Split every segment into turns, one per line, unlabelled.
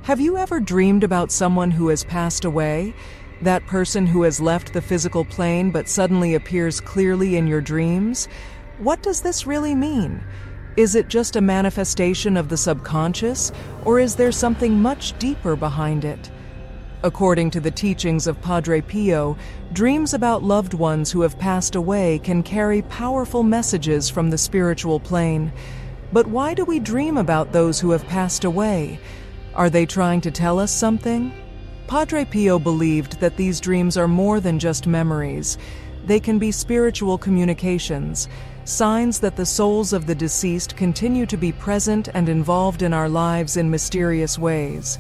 Have you ever dreamed about someone who has passed away? That person who has left the physical plane but suddenly appears clearly in your dreams? What does this really mean? Is it just a manifestation of the subconscious, or is there something much deeper behind it? According to the teachings of Padre Pio, dreams about loved ones who have passed away can carry powerful messages from the spiritual plane. But why do we dream about those who have passed away? Are they trying to tell us something? Padre Pio believed that these dreams are more than just memories. They can be spiritual communications, signs that the souls of the deceased continue to be present and involved in our lives in mysterious ways.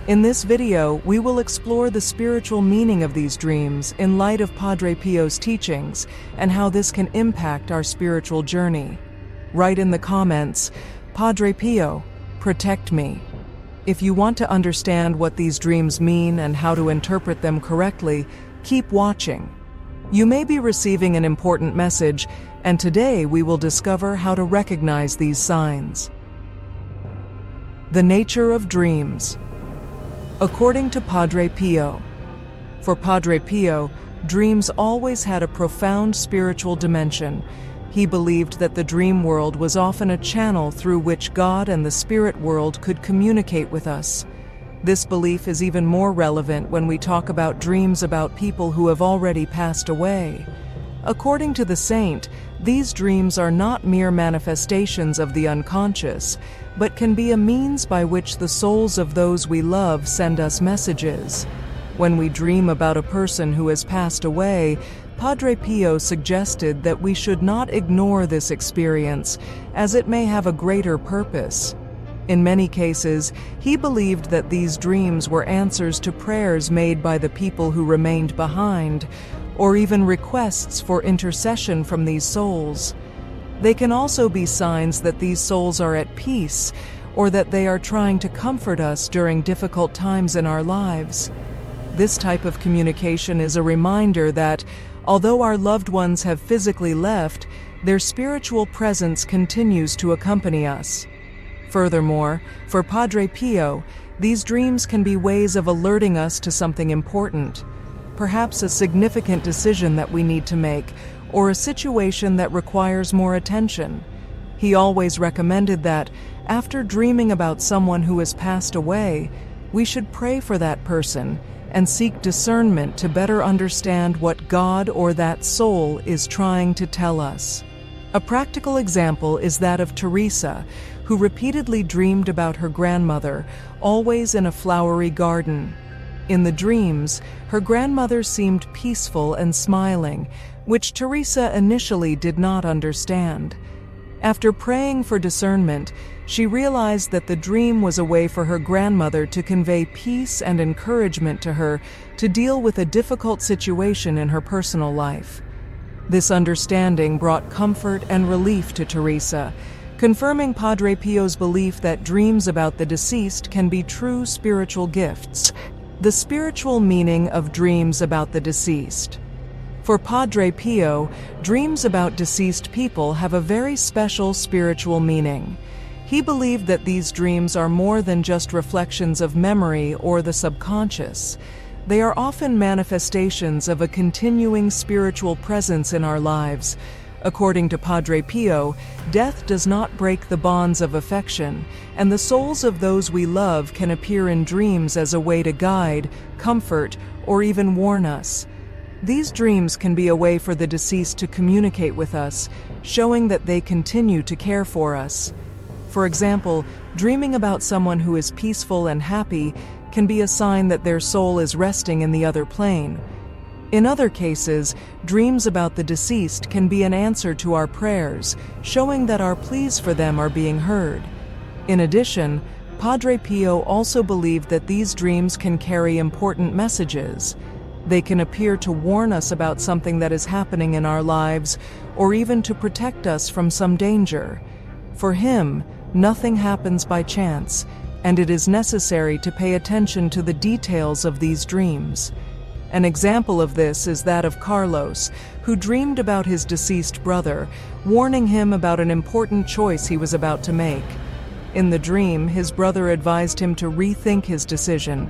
In this video, we will explore the spiritual meaning of these dreams in light of Padre Pio's teachings and how this can impact our spiritual journey. Write in the comments, "Padre Pio, protect me." If you want to understand what these dreams mean and how to interpret them correctly, keep watching. You may be receiving an important message, and today we will discover how to recognize these signs. The nature of dreams. According to Padre Pio, for Padre Pio, dreams always had a profound spiritual dimension. He believed that the dream world was often a channel through which God and the spirit world could communicate with us. This belief is even more relevant when we talk about dreams about people who have already passed away. According to the saint, these dreams are not mere manifestations of the unconscious, but can be a means by which the souls of those we love send us messages. When we dream about a person who has passed away, Padre Pio suggested that we should not ignore this experience, as it may have a greater purpose. In many cases, he believed that these dreams were answers to prayers made by the people who remained behind, or even requests for intercession from these souls. They can also be signs that these souls are at peace, or that they are trying to comfort us during difficult times in our lives. This type of communication is a reminder that, although our loved ones have physically left, their spiritual presence continues to accompany us. Furthermore, for Padre Pio, these dreams can be ways of alerting us to something important, perhaps a significant decision that we need to make, or a situation that requires more attention. He always recommended that, after dreaming about someone who has passed away, we should pray for that person and seek discernment to better understand what God or that soul is trying to tell us. A practical example is that of Teresa, who repeatedly dreamed about her grandmother, always in a flowery garden. In the dreams, her grandmother seemed peaceful and smiling, which Teresa initially did not understand. After praying for discernment, she realized that the dream was a way for her grandmother to convey peace and encouragement to her to deal with a difficult situation in her personal life. This understanding brought comfort and relief to Teresa, confirming Padre Pio's belief that dreams about the deceased can be true spiritual gifts. The spiritual meaning of dreams about the deceased. For Padre Pio, dreams about deceased people have a very special spiritual meaning. He believed that these dreams are more than just reflections of memory or the subconscious. They are often manifestations of a continuing spiritual presence in our lives. According to Padre Pio, death does not break the bonds of affection, and the souls of those we love can appear in dreams as a way to guide, comfort, or even warn us. These dreams can be a way for the deceased to communicate with us, showing that they continue to care for us. For example, dreaming about someone who is peaceful and happy can be a sign that their soul is resting in the other plane. In other cases, dreams about the deceased can be an answer to our prayers, showing that our pleas for them are being heard. In addition, Padre Pio also believed that these dreams can carry important messages. They can appear to warn us about something that is happening in our lives, or even to protect us from some danger. For him, nothing happens by chance, and it is necessary to pay attention to the details of these dreams. An example of this is that of Carlos, who dreamed about his deceased brother, warning him about an important choice he was about to make. In the dream, his brother advised him to rethink his decision.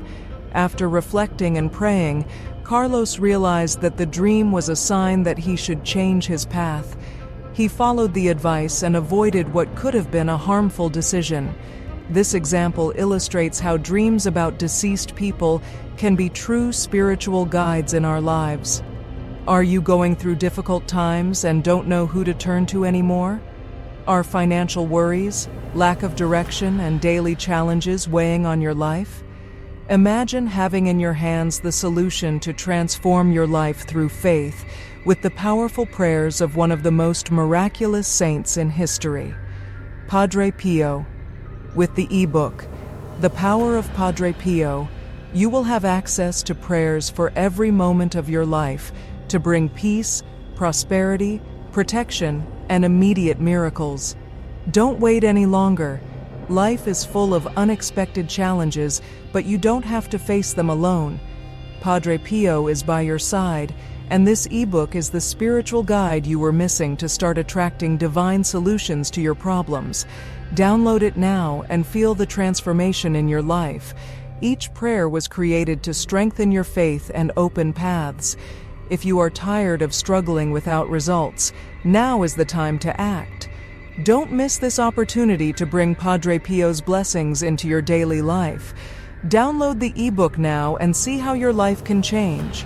After reflecting and praying, Carlos realized that the dream was a sign that he should change his path. He followed the advice and avoided what could have been a harmful decision. This example illustrates how dreams about deceased people can be true spiritual guides in our lives. Are you going through difficult times and don't know who to turn to anymore? Are financial worries, lack of direction, and daily challenges weighing on your life? Imagine having in your hands the solution to transform your life through faith with the powerful prayers of one of the most miraculous saints in history, Padre Pio. With the ebook, The Power of Padre Pio, you will have access to prayers for every moment of your life to bring peace, prosperity, protection, and immediate miracles. Don't wait any longer. Life is full of unexpected challenges, but you don't have to face them alone. Padre Pio is by your side, and this ebook is the spiritual guide you were missing to start attracting divine solutions to your problems. Download it now and feel the transformation in your life. Each prayer was created to strengthen your faith and open paths. If you are tired of struggling without results, now is the time to act. Don't miss this opportunity to bring Padre Pio's blessings into your daily life. Download the ebook now and see how your life can change.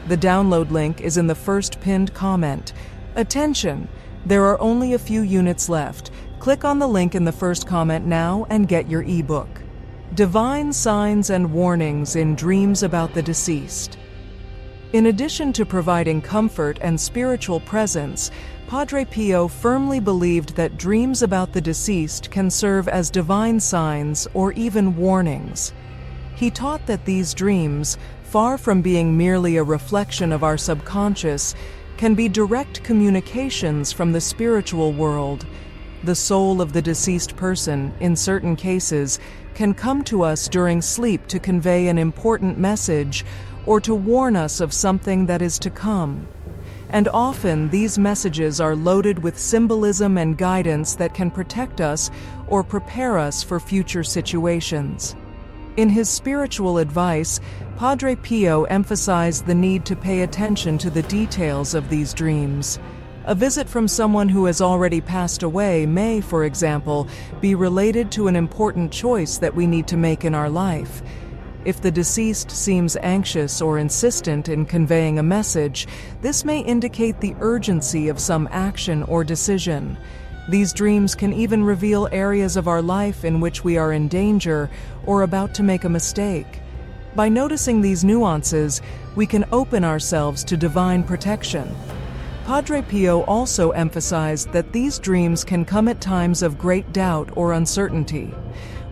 The download link is in the first pinned comment. Attention! There are only a few units left. Click on the link in the first comment now and get your ebook. Divine Signs and Warnings in Dreams About the Deceased. In addition to providing comfort and spiritual presence, Padre Pio firmly believed that dreams about the deceased can serve as divine signs or even warnings. He taught that these dreams, far from being merely a reflection of our subconscious, can be direct communications from the spiritual world. The soul of the deceased person, in certain cases, can come to us during sleep to convey an important message or to warn us of something that is to come. And often these messages are loaded with symbolism and guidance that can protect us or prepare us for future situations. In his spiritual advice, Padre Pio emphasized the need to pay attention to the details of these dreams. A visit from someone who has already passed away may, for example, be related to an important choice that we need to make in our life. If the deceased seems anxious or insistent in conveying a message, this may indicate the urgency of some action or decision. These dreams can even reveal areas of our life in which we are in danger or about to make a mistake. By noticing these nuances, we can open ourselves to divine protection. Padre Pio also emphasized that these dreams can come at times of great doubt or uncertainty.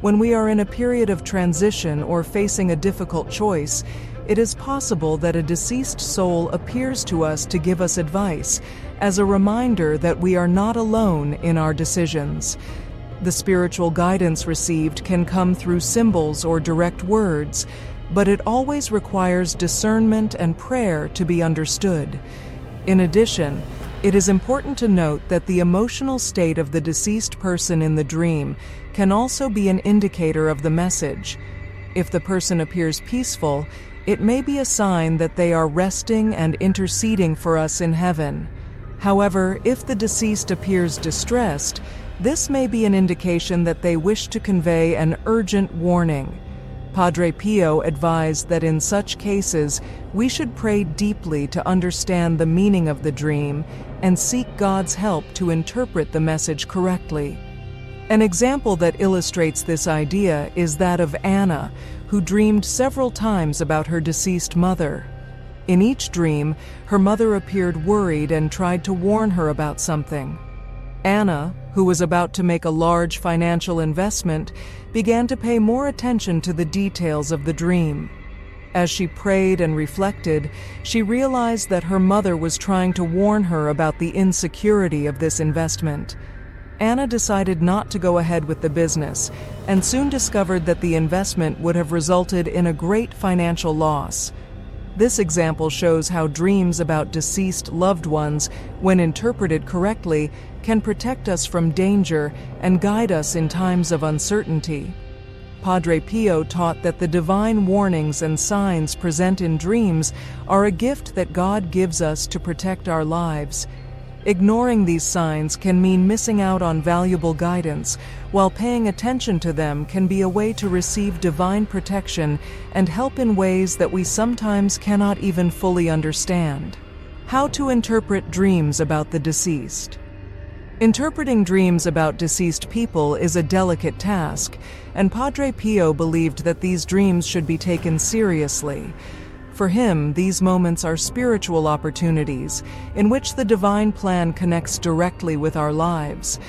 When we are in a period of transition or facing a difficult choice, it is possible that a deceased soul appears to us to give us advice, as a reminder that we are not alone in our decisions. The spiritual guidance received can come through symbols or direct words, but it always requires discernment and prayer to be understood. In addition, it is important to note that the emotional state of the deceased person in the dream can also be an indicator of the message. If the person appears peaceful, it may be a sign that they are resting and interceding for us in heaven. However, if the deceased appears distressed, this may be an indication that they wish to convey an urgent warning. Padre Pio advised that in such cases, we should pray deeply to understand the meaning of the dream and seek God's help to interpret the message correctly. An example that illustrates this idea is that of Anna, who dreamed several times about her deceased mother. In each dream, her mother appeared worried and tried to warn her about something. Anna, who was about to make a large financial investment, began to pay more attention to the details of the dream. As she prayed and reflected, she realized that her mother was trying to warn her about the insecurity of this investment. Anna decided not to go ahead with the business, and soon discovered that the investment would have resulted in a great financial loss. This example shows how dreams about deceased loved ones, when interpreted correctly, can protect us from danger and guide us in times of uncertainty. Padre Pio taught that the divine warnings and signs present in dreams are a gift that God gives us to protect our lives. Ignoring these signs can mean missing out on valuable guidance, while paying attention to them can be a way to receive divine protection and help in ways that we sometimes cannot even fully understand. How to interpret dreams about the deceased. Interpreting dreams about deceased people is a delicate task, and Padre Pio believed that these dreams should be taken seriously. For him, these moments are spiritual opportunities in which the divine plan connects directly with our lives.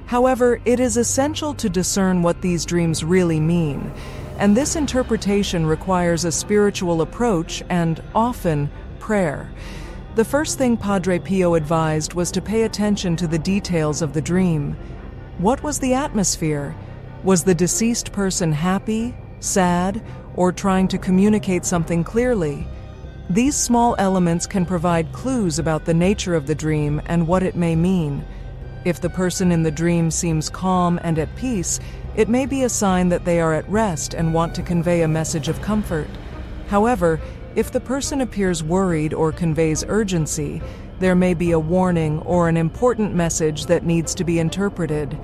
However, it is essential to discern what these dreams really mean, and this interpretation requires a spiritual approach and, often, prayer. The first thing Padre Pio advised was to pay attention to the details of the dream. What was the atmosphere? Was the deceased person happy, sad, or trying to communicate something clearly? These small elements can provide clues about the nature of the dream and what it may mean. If the person in the dream seems calm and at peace, it may be a sign that they are at rest and want to convey a message of comfort. However, if the person appears worried or conveys urgency, there may be a warning or an important message that needs to be interpreted.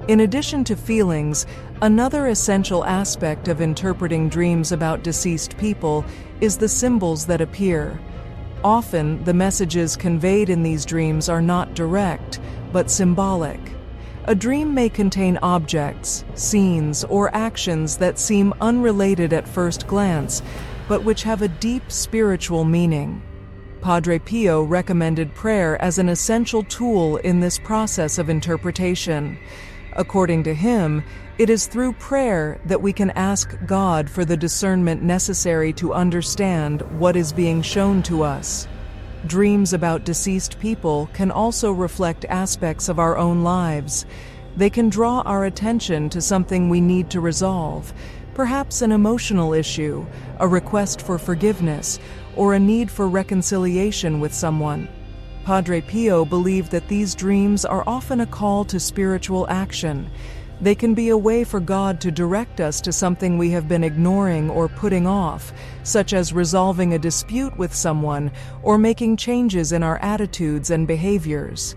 In addition to feelings, another essential aspect of interpreting dreams about deceased people is the symbols that appear. Often, the messages conveyed in these dreams are not direct, but symbolic. A dream may contain objects, scenes, or actions that seem unrelated at first glance, but which have a deep spiritual meaning. Padre Pio recommended prayer as an essential tool in this process of interpretation. According to him, it is through prayer that we can ask God for the discernment necessary to understand what is being shown to us. Dreams about deceased people can also reflect aspects of our own lives. They can draw our attention to something we need to resolve, perhaps an emotional issue, a request for forgiveness, or a need for reconciliation with someone. Padre Pio believed that these dreams are often a call to spiritual action. They can be a way for God to direct us to something we have been ignoring or putting off, such as resolving a dispute with someone or making changes in our attitudes and behaviors.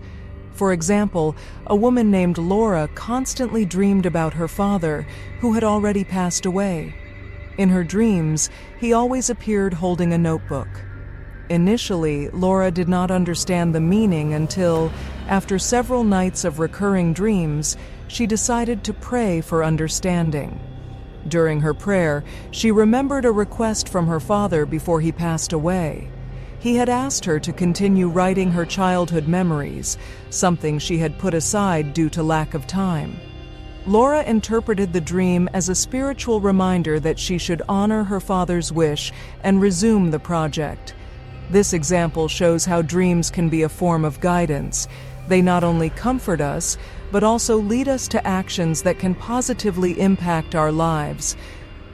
For example, a woman named Laura constantly dreamed about her father, who had already passed away. In her dreams, he always appeared holding a notebook. Initially, Laura did not understand the meaning until, after several nights of recurring dreams, she decided to pray for understanding. During her prayer, she remembered a request from her father before he passed away. He had asked her to continue writing her childhood memories, something she had put aside due to lack of time. Laura interpreted the dream as a spiritual reminder that she should honor her father's wish and resume the project. This example shows how dreams can be a form of guidance. They not only comfort us, but also lead us to actions that can positively impact our lives.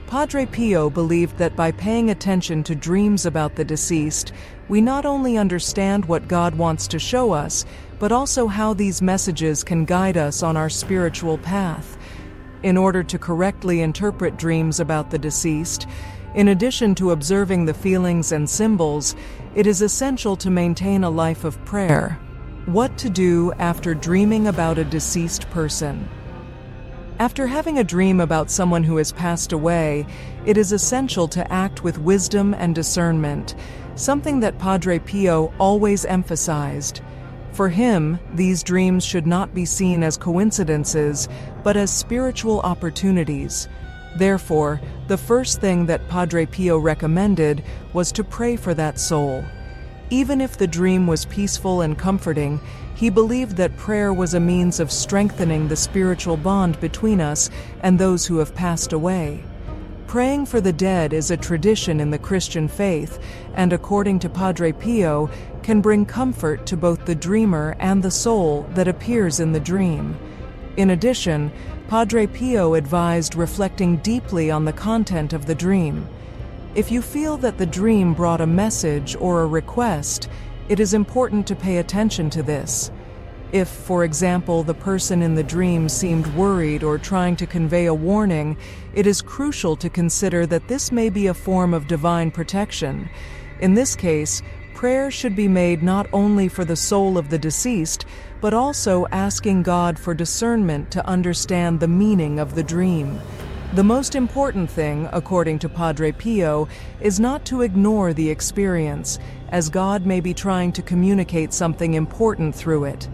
Padre Pio believed that by paying attention to dreams about the deceased, we not only understand what God wants to show us, but also how these messages can guide us on our spiritual path. In order to correctly interpret dreams about the deceased, in addition to observing the feelings and symbols, it is essential to maintain a life of prayer. What to do after dreaming about a deceased person? After having a dream about someone who has passed away, it is essential to act with wisdom and discernment, something that Padre Pio always emphasized. For him, these dreams should not be seen as coincidences, but as spiritual opportunities. Therefore, the first thing that Padre Pio recommended was to pray for that soul. Even if the dream was peaceful and comforting, he believed that prayer was a means of strengthening the spiritual bond between us and those who have passed away. Praying for the dead is a tradition in the Christian faith, and according to Padre Pio, can bring comfort to both the dreamer and the soul that appears in the dream. In addition, Padre Pio advised reflecting deeply on the content of the dream. If you feel that the dream brought a message or a request, it is important to pay attention to this. If, for example, the person in the dream seemed worried or trying to convey a warning, it is crucial to consider that this may be a form of divine protection. In this case, prayer should be made not only for the soul of the deceased, but also asking God for discernment to understand the meaning of the dream. The most important thing, according to Padre Pio, is not to ignore the experience, as God may be trying to communicate something important through it.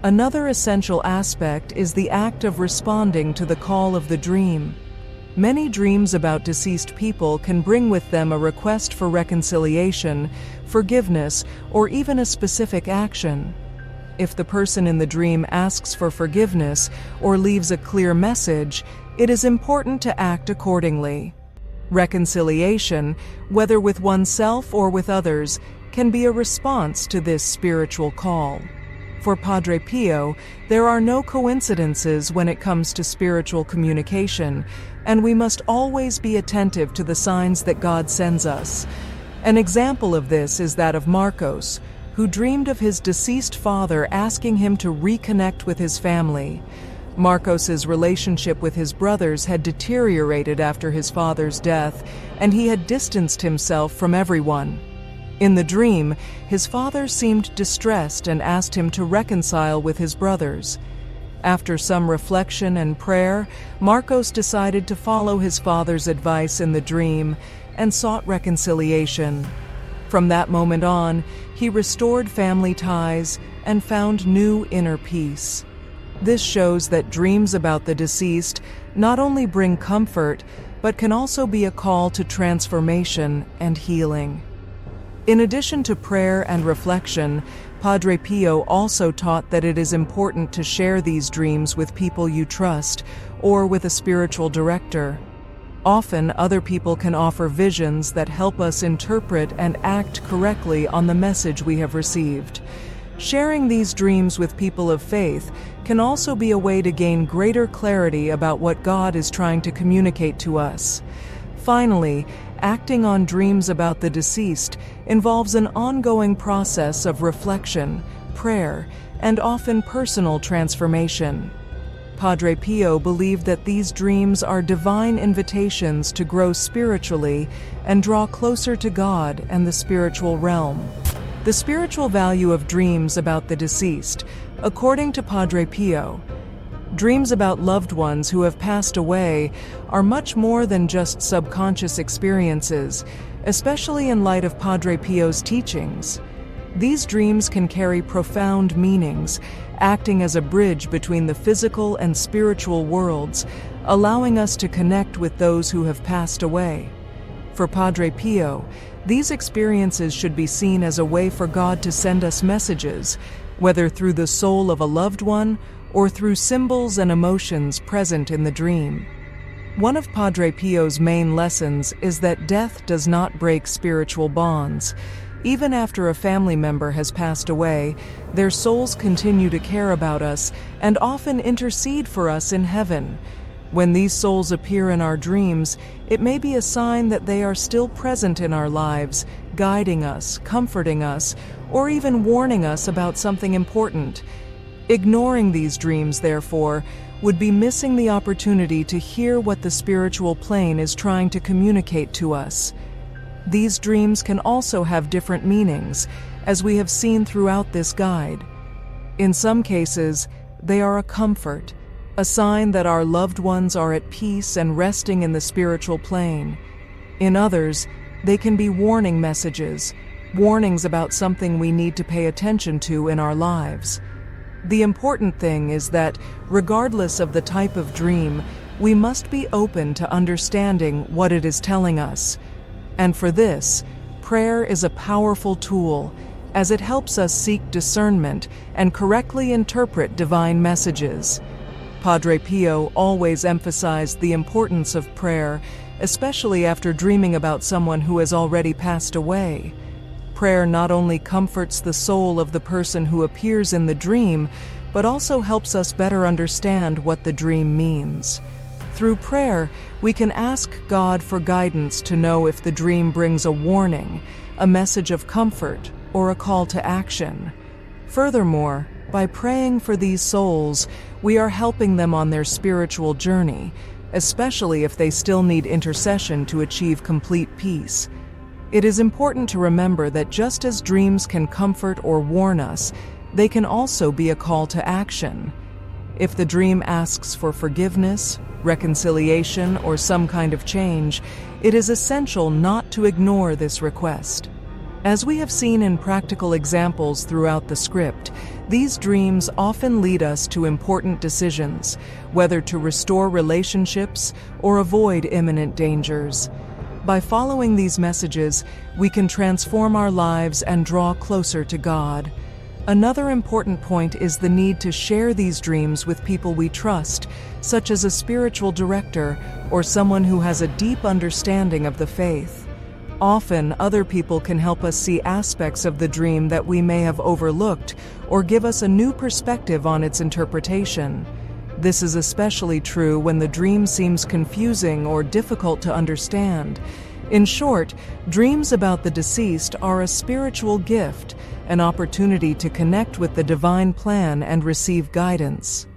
Another essential aspect is the act of responding to the call of the dream. Many dreams about deceased people can bring with them a request for reconciliation, forgiveness, or even a specific action. If the person in the dream asks for forgiveness or leaves a clear message, it is important to act accordingly. Reconciliation, whether with oneself or with others, can be a response to this spiritual call. For Padre Pio, there are no coincidences when it comes to spiritual communication, and we must always be attentive to the signs that God sends us. An example of this is that of Marcos, who dreamed of his deceased father asking him to reconnect with his family. Marcos's relationship with his brothers had deteriorated after his father's death, and he had distanced himself from everyone. In the dream, his father seemed distressed and asked him to reconcile with his brothers. After some reflection and prayer, Marcos decided to follow his father's advice in the dream and sought reconciliation. From that moment on, he restored family ties and found new inner peace. This shows that dreams about the deceased not only bring comfort, but can also be a call to transformation and healing. In addition to prayer and reflection, Padre Pio also taught that it is important to share these dreams with people you trust or with a spiritual director. Often, other people can offer visions that help us interpret and act correctly on the message we have received. Sharing these dreams with people of faith can also be a way to gain greater clarity about what God is trying to communicate to us. Finally, acting on dreams about the deceased involves an ongoing process of reflection, prayer, and often personal transformation. Padre Pio believed that these dreams are divine invitations to grow spiritually and draw closer to God and the spiritual realm. The spiritual value of dreams about the deceased, according to Padre Pio, dreams about loved ones who have passed away are much more than just subconscious experiences, especially in light of Padre Pio's teachings. These dreams can carry profound meanings, acting as a bridge between the physical and spiritual worlds, allowing us to connect with those who have passed away. For Padre Pio, these experiences should be seen as a way for God to send us messages, whether through the soul of a loved one or through symbols and emotions present in the dream. One of Padre Pio's main lessons is that death does not break spiritual bonds. Even after a family member has passed away, their souls continue to care about us and often intercede for us in heaven. When these souls appear in our dreams, it may be a sign that they are still present in our lives, guiding us, comforting us, or even warning us about something important. Ignoring these dreams, therefore, would be missing the opportunity to hear what the spiritual plane is trying to communicate to us. These dreams can also have different meanings, as we have seen throughout this guide. In some cases, they are a comfort, a sign that our loved ones are at peace and resting in the spiritual plane. In others, they can be warning messages, warnings about something we need to pay attention to in our lives. The important thing is that, regardless of the type of dream, we must be open to understanding what it is telling us. And for this, prayer is a powerful tool, as it helps us seek discernment and correctly interpret divine messages. Padre Pio always emphasized the importance of prayer, especially after dreaming about someone who has already passed away. Prayer not only comforts the soul of the person who appears in the dream, but also helps us better understand what the dream means. Through prayer, we can ask God for guidance to know if the dream brings a warning, a message of comfort, or a call to action. Furthermore, by praying for these souls, we are helping them on their spiritual journey, especially if they still need intercession to achieve complete peace. It is important to remember that just as dreams can comfort or warn us, they can also be a call to action. If the dream asks for forgiveness, reconciliation, or some kind of change, it is essential not to ignore this request. As we have seen in practical examples throughout the script, these dreams often lead us to important decisions, whether to restore relationships or avoid imminent dangers. By following these messages, we can transform our lives and draw closer to God. Another important point is the need to share these dreams with people we trust, such as a spiritual director or someone who has a deep understanding of the faith. Often, other people can help us see aspects of the dream that we may have overlooked or give us a new perspective on its interpretation. This is especially true when the dream seems confusing or difficult to understand. In short, dreams about the deceased are a spiritual gift, an opportunity to connect with the divine plan and receive guidance.